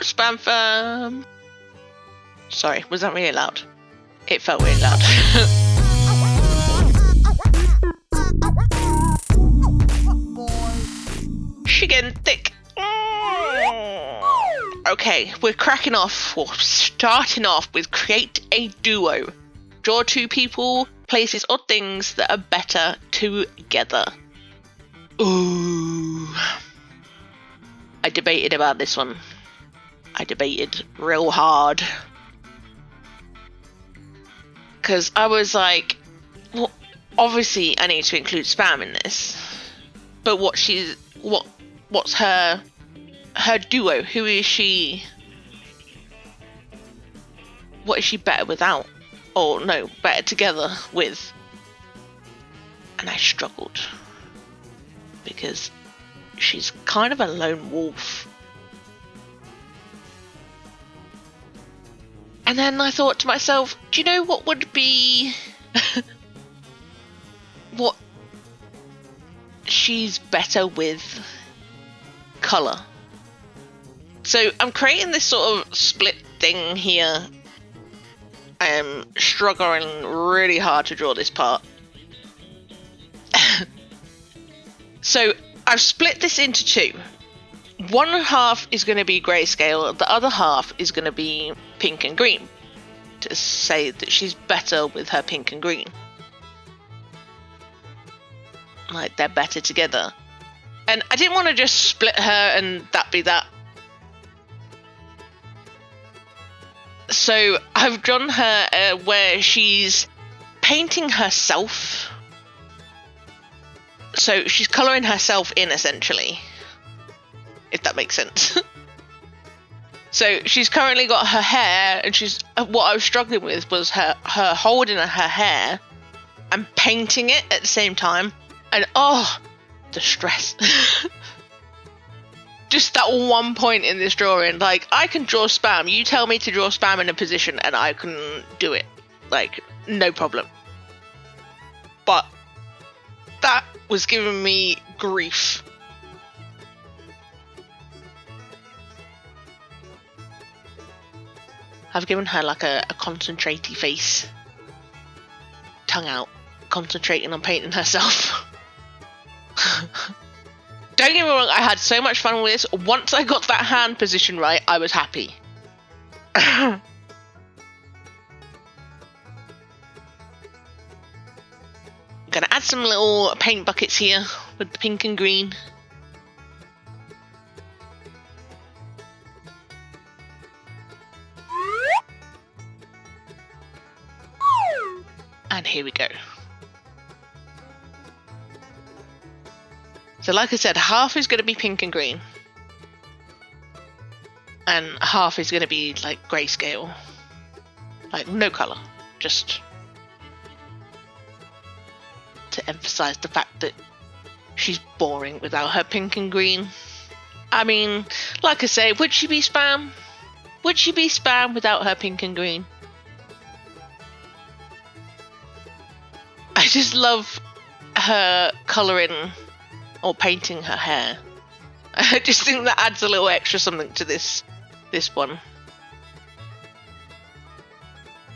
much, Spam Fam. Sorry, was that really loud? It felt really loud. She getting thick. Okay, we're cracking off, or starting off with create a duo. Draw two people, places or things that are better together. Ooh. I debated about this one. I debated real hard. Because I was like, well, obviously I need to include Spam in this. But what's her duo? Who is she? What is she better without? Or no, better together with? And I struggled. Because she's kind of a lone wolf. And then I thought to myself, do you know what would be what she's better with? Colour. So I'm creating this sort of split thing here. I am struggling really hard to draw this part. So I've split this into two. One half is going to be grayscale, the other half is going to be pink and green, to say that she's better with her pink and green. Like, they're better together. And I didn't want to just split her and that be that. So I've drawn her where she's painting herself. So she's colouring herself in, essentially. If that makes sense. So she's currently got her hair, and what I was struggling with was her holding her hair and painting it at the same time. And oh, the stress. Just that one point in this drawing, like, I can draw Spam. You tell me to draw Spam in a position and I can do it. Like, no problem. But that was giving me grief. I've given her like a concentraty face. Tongue out. Concentrating on painting herself. Don't get me wrong, I had so much fun with this. Once I got that hand position right, I was happy. I'm gonna add some little paint buckets here with the pink and green. And here we go. So like I said, half is going to be pink and green. And half is going to be like grayscale. Like no colour. Just to emphasise the fact that she's boring without her pink and green. I mean, like I say, would she be Spam? Would she be Spam without her pink and green? I just love her colouring or painting her hair. I just think that adds a little extra something to this one.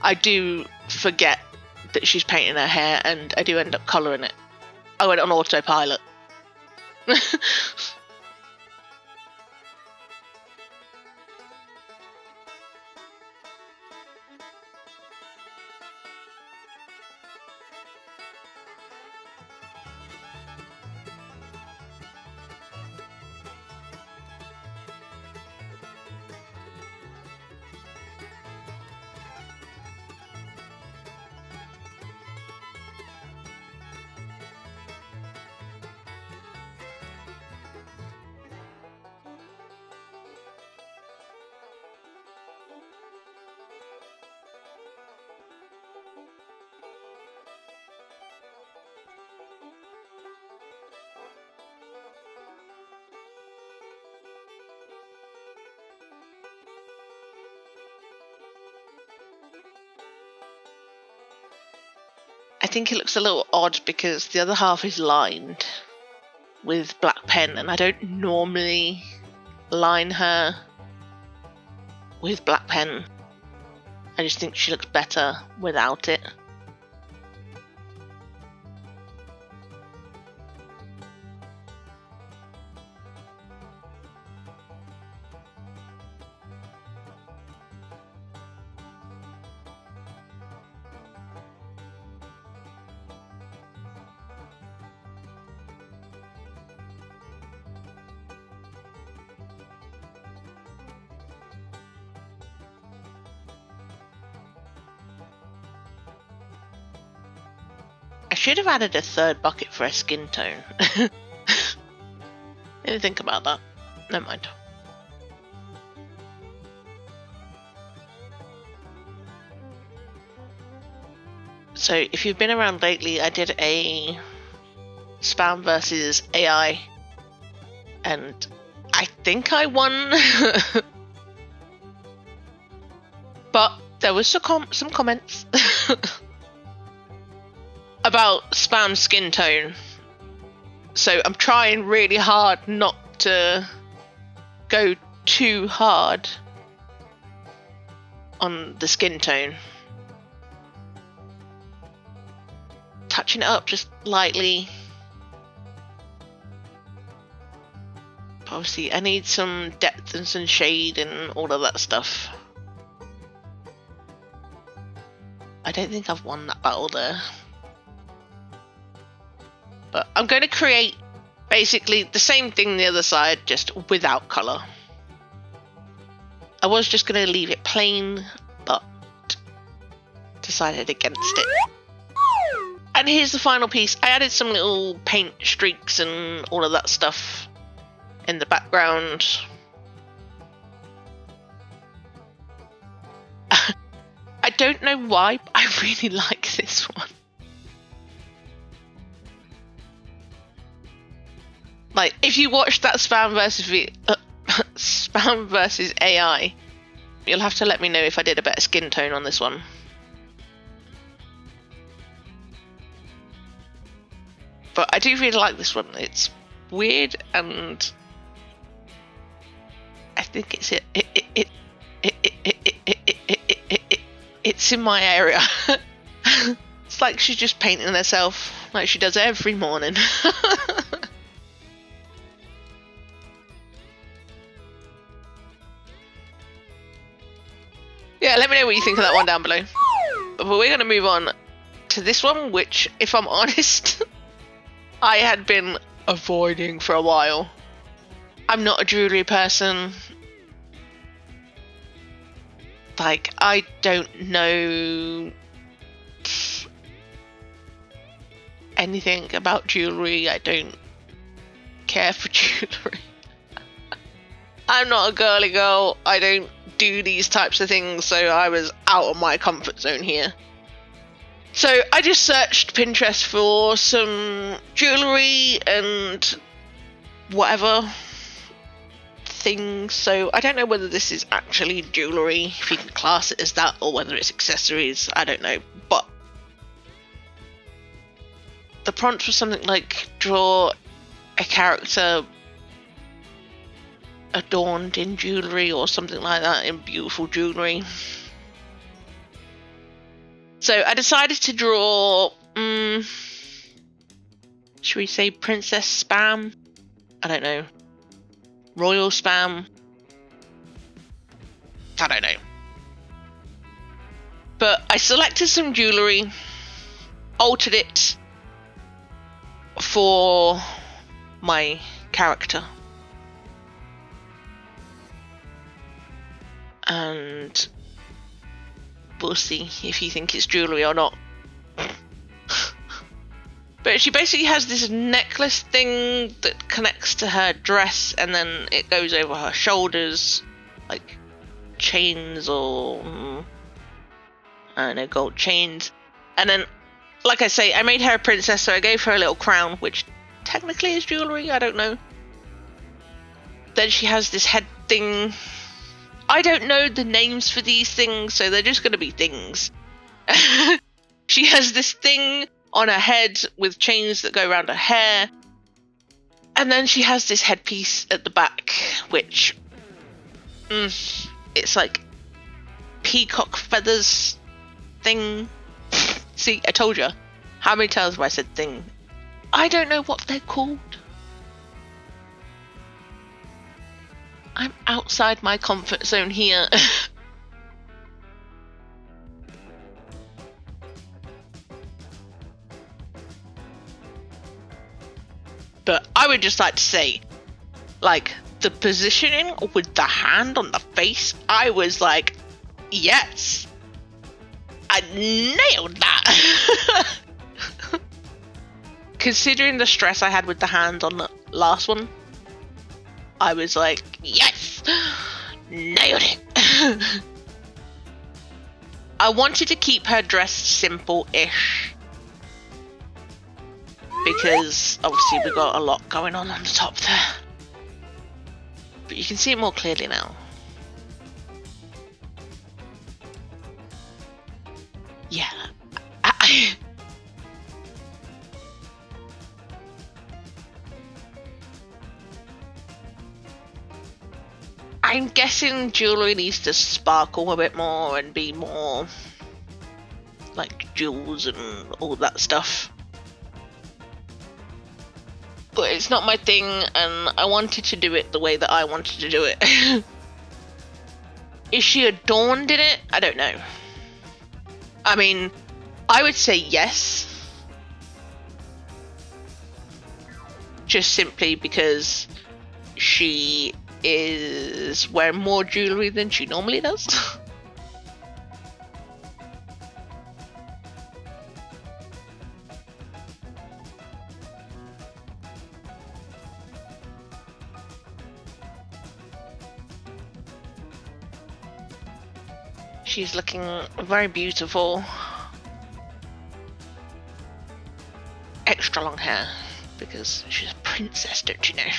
I do forget that she's painting her hair and I do end up colouring it. I went on autopilot. I think it looks a little odd because the other half is lined with black pen and I don't normally line her with black pen. I just think she looks better without it. I should have added a third bucket for a skin tone. Didn't think about that. Never mind. So if you've been around lately, I did a spam versus AI, and I think I won. But there was some comments about spam skin tone, so I'm trying really hard not to go too hard on the skin tone. Touching it up just lightly. Obviously I need some depth and some shade and all of that stuff. I don't think I've won that battle there. But I'm going to create basically the same thing the other side, just without colour. I was just going to leave it plain, but decided against it. And here's the final piece. I added some little paint streaks and all of that stuff in the background. I don't know why, but I really like this one. Like, if you watch that spam versus AI, you'll have to let me know if I did a better skin tone on this one. But I do really like this one. It's weird, and I think it's in my area. It's like she's just painting herself like she does every morning. Yeah, let me know what you think of that one down below. But we're going to move on to this one, which, if I'm honest, I had been avoiding for a while. I'm not a jewellery person. Like, I don't know anything about jewellery. I don't care for jewellery. I'm not a girly girl. I don't do these types of things, so I was out of my comfort zone here. So I just searched Pinterest for some jewellery and whatever things. So I don't know whether this is actually jewellery, if you can class it as that, or whether it's accessories. I don't know. But the prompt was something like, draw a character adorned in jewellery or something like that, in beautiful jewellery. So I decided to draw, should we say Princess Spam? I don't know. Royal Spam? I don't know. But I selected some jewellery, altered it for my character. And we'll see if you think it's jewellery or not. But she basically has this necklace thing that connects to her dress, and then it goes over her shoulders, like chains or I don't know, gold chains. And then, like I say, I made her a princess, so I gave her a little crown, which technically is jewellery, I don't know. Then she has this head thing. I don't know the names for these things, so they're just going to be things. She has this thing on her head with chains that go around her hair. And then she has this headpiece at the back, which it's like peacock feathers thing. See, I told you. How many times have I said thing? I don't know what they're called. I'm outside my comfort zone here. But I would just like to say, like, the positioning with the hand on the face, I was like, yes, I nailed that. Considering the stress I had with the hand on the last one, I was like, yes, nailed it. I wanted to keep her dressed simple-ish, because obviously we got a lot going on the top there. But you can see it more clearly now. Yeah. I'm guessing jewellery needs to sparkle a bit more and be more like jewels and all that stuff. But it's not my thing, and I wanted to do it the way that I wanted to do it. Is she adorned in it? I don't know. I mean, I would say yes. Just simply because she is wearing more jewellery than she normally does. She's looking very beautiful. Extra long hair, because she's a princess, don't you know?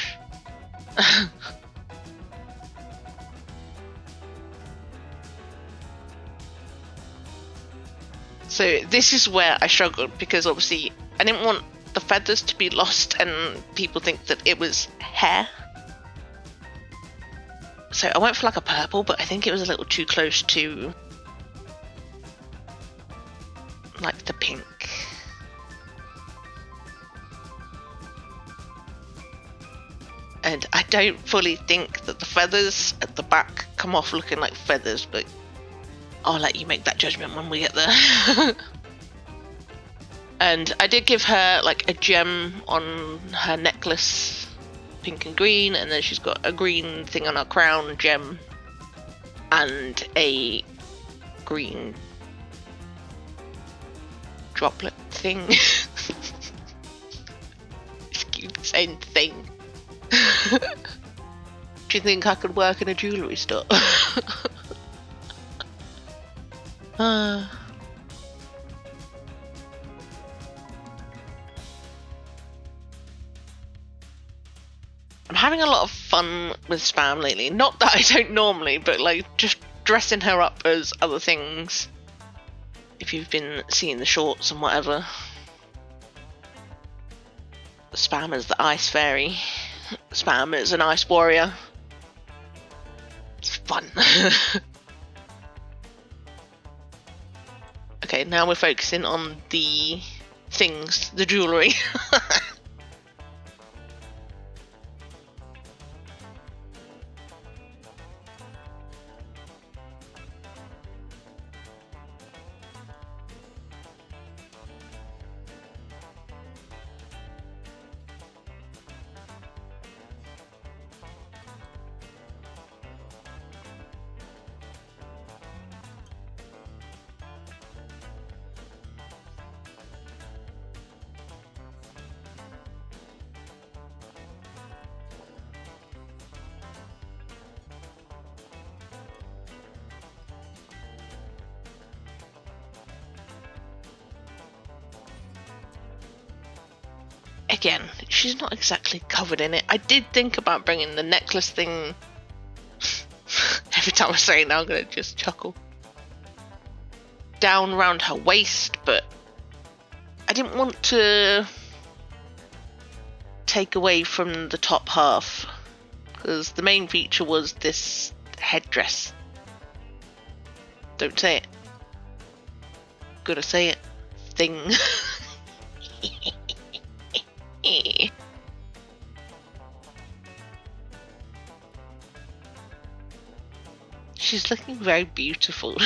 So this is where I struggled, because obviously I didn't want the feathers to be lost and people think that it was hair. So I went for like a purple, but I think it was a little too close to like the pink. And I don't fully think that the feathers at the back come off looking like feathers, but I'll let you make that judgment when we get there. And I did give her like a gem on her necklace, pink and green, and then she's got a green thing on her crown, gem, and a green droplet thing. Just keep saying thing. Do you think I could work in a jewellery store? I'm having a lot of fun with Spam lately. Not that I don't normally, but like just dressing her up as other things. If you've been seeing the shorts and whatever. Spam is the ice fairy. Spam is an ice warrior. It's fun. Okay, now we're focusing on the things, the jewellery. Again, she's not exactly covered in it. I did think about bringing the necklace thing. Every time I say it now, I'm going to just chuckle. Down around her waist, but I didn't want to take away from the top half, because the main feature was this headdress Don't say it. Gotta say it. Thing. She's looking very beautiful.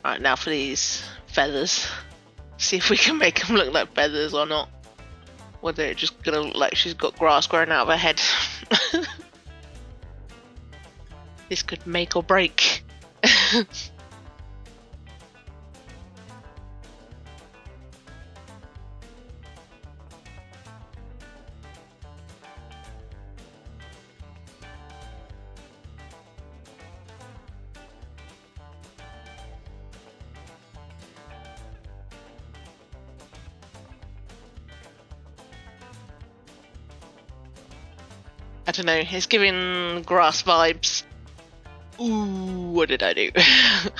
Right, now for these feathers. See if we can make them look like feathers or not. Whether it's just gonna look like she's got grass growing out of her head. This could make or break. I don't know, it's giving grass vibes. Ooh, what did I do? I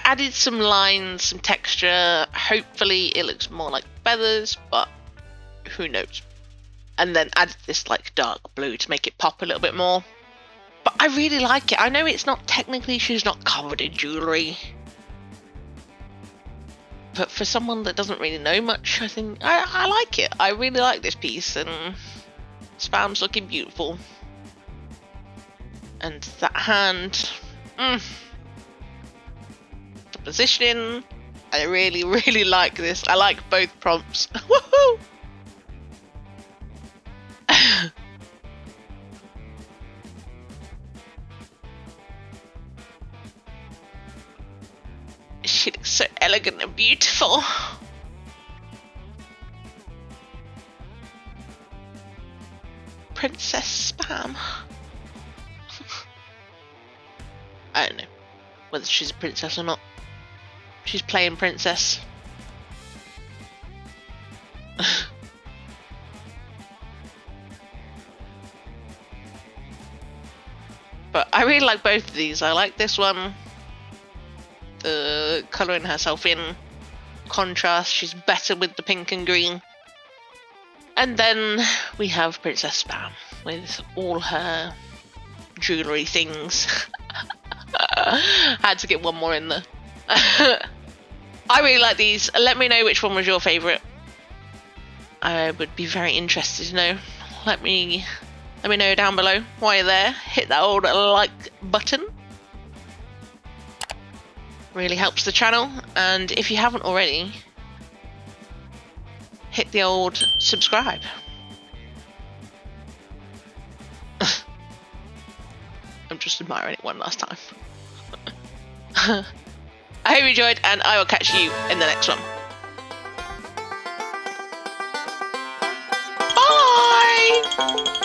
added some lines, some texture. Hopefully it looks more like feathers, but who knows. And then added this like dark blue to make it pop a little bit more. But I really like it. I know it's not technically, she's not covered in jewellery. But for someone that doesn't really know much, I think I like it. I really like this piece, and Spam's looking beautiful. And that hand, the positioning, I really, really like this. I like both prompts. Woohoo! She looks so elegant and beautiful. Princess Spam. I don't know whether she's a princess or not. She's playing princess. But I really like both of these. I like this one. The colouring herself in contrast, she's better with the pink and green. And then we have Princess Spam with all her jewellery things. Had to get one more in there. I really like these. Let me know which one was your favourite. I would be very interested to know. Let me know down below while you're there. Hit that old like button. Really helps the channel, and if you haven't already, hit the old subscribe. I'm just admiring it one last time. I hope you enjoyed, and I will catch you in the next one. Bye!